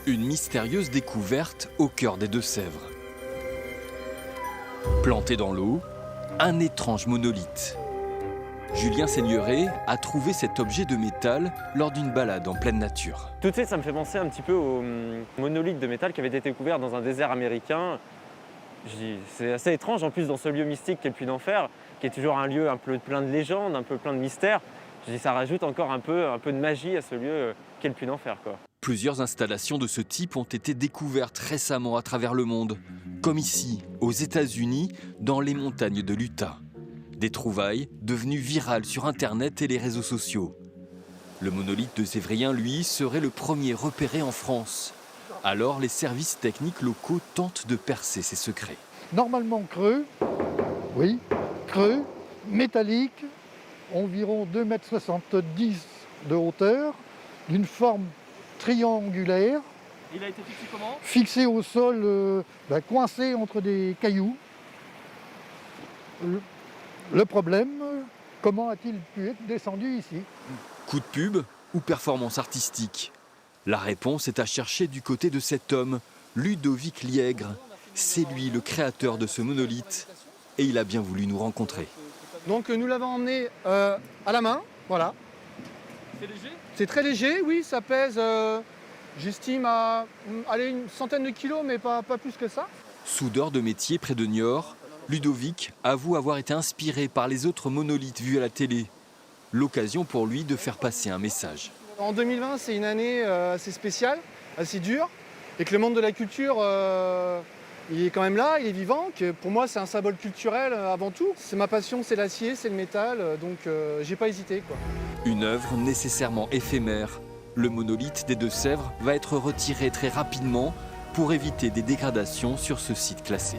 Une mystérieuse découverte au cœur des Deux-Sèvres. Planté dans l'eau, un étrange monolithe. Julien Seigneuret a trouvé cet objet de métal lors d'une balade en pleine nature. Tout de suite, ça me fait penser un petit peu au monolithe de métal qui avait été découvert dans un désert américain. C'est assez étrange en plus dans ce lieu mystique qu'est le Puy d'Enfer, qui est toujours un lieu un peu plein de légendes, un peu plein de mystères. Ça rajoute encore un peu de magie à ce lieu qu'est le Puy d'Enfer, quoi. Plusieurs installations de ce type ont été découvertes récemment à travers le monde, comme ici, aux États-Unis, dans les montagnes de l'Utah. Des trouvailles devenues virales sur Internet et les réseaux sociaux. Le monolithe de Sévrien, lui, serait le premier repéré en France. Alors, les services techniques locaux tentent de percer ses secrets. Normalement creux, oui, creux, métallique, environ 2,70 m de hauteur, d'une forme triangulaire. Il a été fixé comment? Fixé au sol, coincé entre des cailloux. Le problème, comment a-t-il pu être descendu ici? Coup de pub ou performance artistique? La réponse est à chercher du côté de cet homme, Ludovic Liègre. C'est lui le créateur de ce monolithe et il a bien voulu nous rencontrer. Donc nous l'avons emmené à la main, voilà. C'est léger? C'est très léger, oui, ça pèse, j'estime à une centaine de kilos, mais pas plus que ça. Soudeur de métier près de Niort, Ludovic avoue avoir été inspiré par les autres monolithes vus à la télé. L'occasion pour lui de faire passer un message. En 2020, c'est une année assez spéciale, assez dure, et que le monde de la culture, il est quand même là, il est vivant, que pour moi c'est un symbole culturel avant tout. C'est ma passion, c'est l'acier, c'est le métal, donc j'ai pas hésité, quoi. Une œuvre nécessairement éphémère. Le monolithe des Deux-Sèvres va être retiré très rapidement pour éviter des dégradations sur ce site classé.